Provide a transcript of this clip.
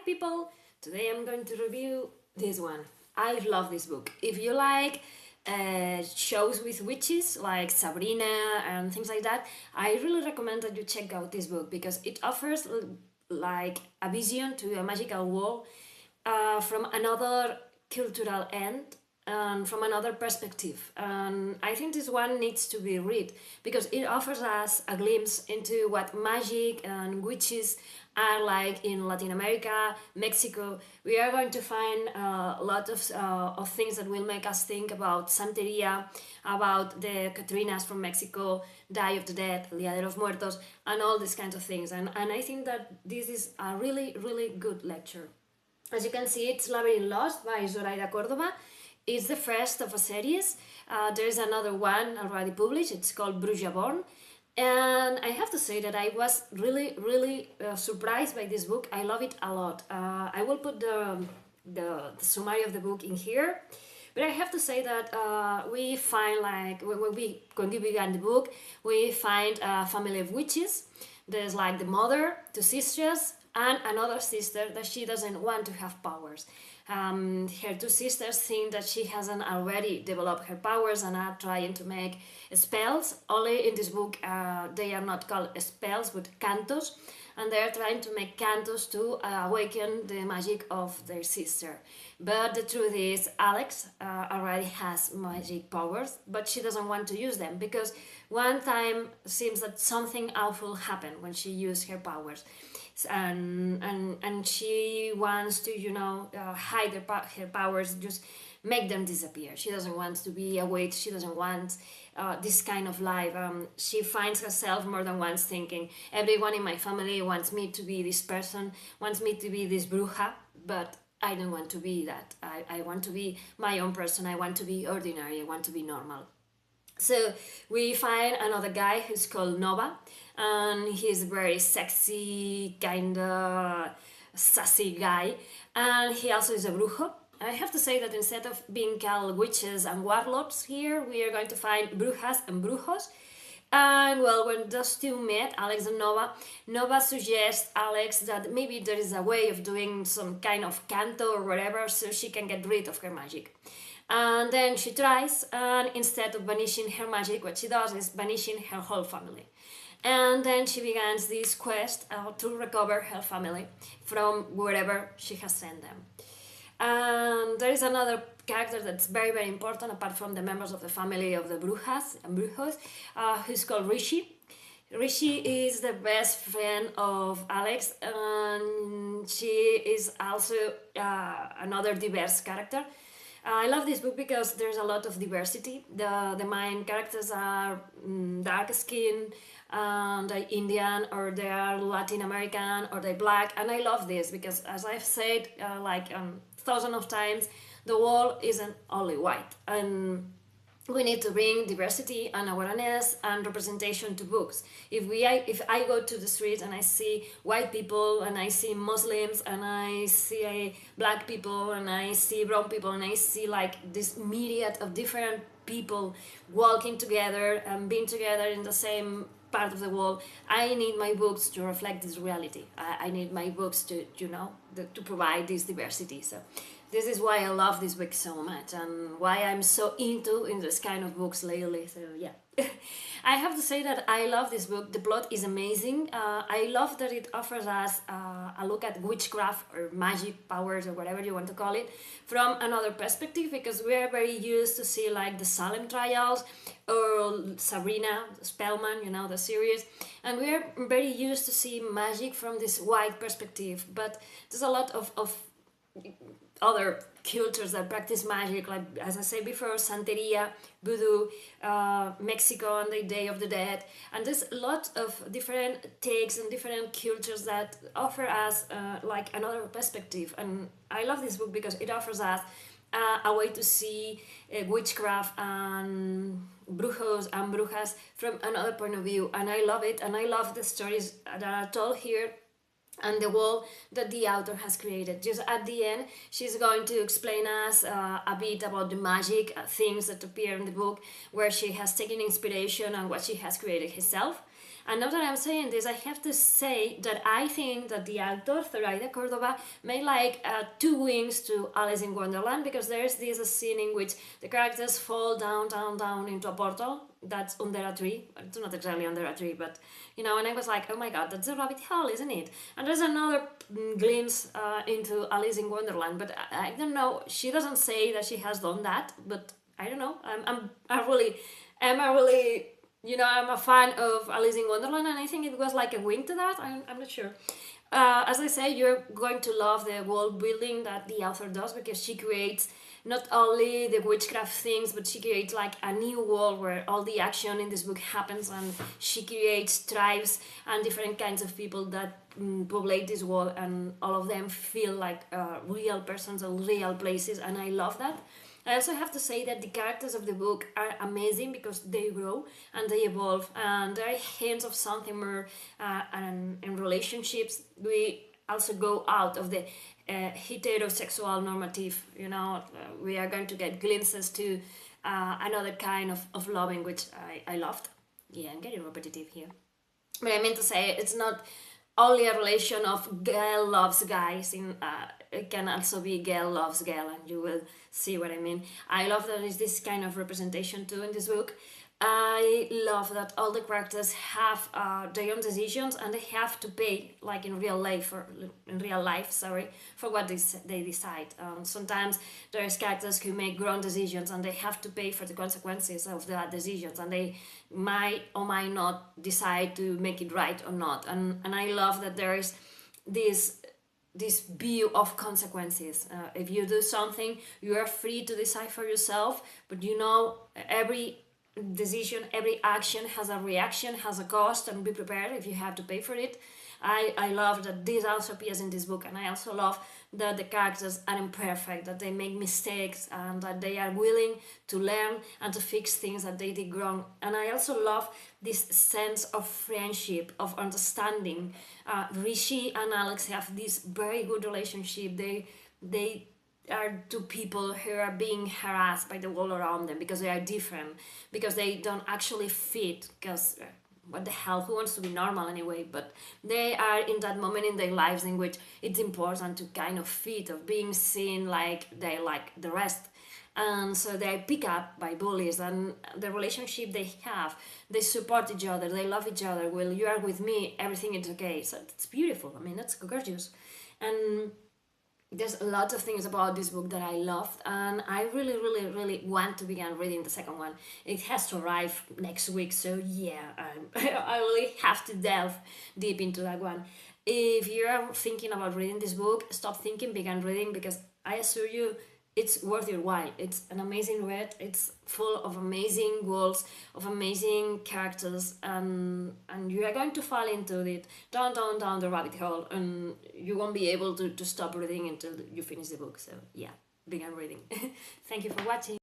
people, today I'm going to review this one. I love this book. If you like shows with witches like Sabrina and things like that, I really recommend that you check out this book because it offers like a vision to a magical world from another cultural end and from another perspective. And I think this one needs to be read because it offers us a glimpse into what magic and witches are like in Latin America, Mexico. We are going to find a lot of things that will make us think about Santeria, about the Catrinas from Mexico, Day of the Dead, Dia de los Muertos, and all these kinds of things. And I think that this is a really, really good lecture. As you can see, it's Labyrinth Lost by Zoraida Córdova. It's the first of a series. There's another one already published. It's called Bruja. And I have to say that I was really, really surprised by this book. I love it a lot. I will put the summary of the book in here. But I have to say that we find, like, when we began the book, we find a family of witches. There's like the mother, two sisters, and another sister that she doesn't want to have powers. Her two sisters think that she hasn't already developed her powers and are trying to make spells. Only in this book they are not called spells but cantos, and they are trying to make cantos to awaken the magic of their sister. But the truth is, Alex already has magic powers, but she doesn't want to use them because one time seems that something awful happened when she used her powers. And she wants to, hide her powers, just make them disappear. She doesn't want to be a witch. She doesn't want this kind of life. She finds herself more than once thinking, everyone in my family wants me to be this person, wants me to be this bruja, but I don't want to be that. I want to be my own person. I want to be ordinary. I want to be normal. So we find another guy who's called Nova, and he's a very sexy, kind of sassy guy, and he also is a brujo. I have to say that instead of being called witches and warlords here, we are going to find brujas and brujos. And well, when those two met, Alex and Nova suggests Alex that maybe there is a way of doing some kind of canto or whatever so she can get rid of her magic. And then she tries, and instead of vanishing her magic, what she does is vanishing her whole family. And then she begins this quest to recover her family from wherever she has sent them. And there is another character that's very, very important apart from the members of the family of the brujas and brujos, who's called Rishi. Rishi is the best friend of Alex, and she is also another diverse character. I love this book because there's a lot of diversity. The main characters are dark skin, and they're Indian, or they are Latin American, or they're black, and I love this because, as I've said thousands of times, the world isn't only white, and we need to bring diversity and awareness and representation to books. If I go to the street and I see white people and I see Muslims and I see black people and I see brown people and I see like this myriad of different people walking together and being together in the same part of the world, I need my books to reflect this reality. I need my books to to provide this diversity. So this is why I love this book so much and why I'm so into this kind of books lately. So yeah, I have to say that I love this book. The plot is amazing. I love that it offers us a look at witchcraft or magic powers or whatever you want to call it from another perspective, because we are very used to see like the Salem trials or Sabrina Spellman, the series, and we are very used to see magic from this white perspective. But there's a lot of other cultures that practice magic, like, as I said before, Santeria, Voodoo, Mexico and the Day of the Dead, and there's a lot of different takes and different cultures that offer us like another perspective. And I love this book because it offers us a way to see witchcraft and brujos and brujas from another point of view, and I love it, and I love the stories that are told here and the world that the author has created. Just at the end, she's going to explain us a bit about the magic things that appear in the book, where she has taken inspiration and what she has created herself. And now that I'm saying this, I have to say that I think that the actor, Zoraida Córdova, made like two wings to Alice in Wonderland, because there's this scene in which the characters fall down, down, down into a portal that's under a tree. It's not exactly under a tree, but you know, and I was like, oh my god, that's a rabbit hole, isn't it? And there's another glimpse into Alice in Wonderland, but I don't know, she doesn't say that she has done that, but I don't know, I'm a really, you know, I'm a fan of Alice in Wonderland, and I think it was like a wink to that. I'm not sure. As I say, you're going to love the world building that the author does, because she creates not only the witchcraft things, but she creates like a new world where all the action in this book happens, and she creates tribes and different kinds of people that populate this world, and all of them feel like real persons or real places, and I love that. I also have to say that the characters of the book are amazing, because they grow and they evolve, and there are hints of something more, and in relationships we also go out of the heterosexual normative, you know, we are going to get glimpses to another kind of loving, which I loved. Yeah, I'm getting repetitive here. But I mean to say, it's not only a relation of girl loves guys, it can also be girl loves girl, and you will see what I mean. I love that there's this kind of representation too in this book. I love that all the characters have their own decisions, and they have to pay, like in real life, for what they decide. Sometimes there's characters who make grown decisions, and they have to pay for the consequences of their decisions, and they might or might not decide to make it right or not. And I love that there is this view of consequences. If you do something, you are free to decide for yourself, but you know, every decision, every action has a reaction, has a cost, and be prepared if you have to pay for it. I love that this also appears in this book, and I also love that the characters are imperfect, that they make mistakes, and that they are willing to learn and to fix things that they did wrong. And I also love this sense of friendship, of understanding. Rishi and Alex have this very good relationship. They are two people who are being harassed by the world around them because they are different, because they don't actually fit, because what the hell, who wants to be normal anyway? But they are in that moment in their lives in which it's important to kind of fit, of being seen like they like the rest. And so they pick up by bullies, and the relationship they have, they support each other, they love each other. Well, you are with me, everything is okay. So it's beautiful. I mean, that's gorgeous. And there's a lot of things about this book that I loved, and I really, really, really want to begin reading the second one. It has to arrive next week, so yeah, I really have to delve deep into that one. If you're thinking about reading this book, stop thinking, begin reading, because I assure you, it's worth your while. It's an amazing read. It's full of amazing worlds, of amazing characters, and you are going to fall into it, down the rabbit hole, and you won't be able to stop reading until you finish the book. So yeah, begin reading. Thank you for watching.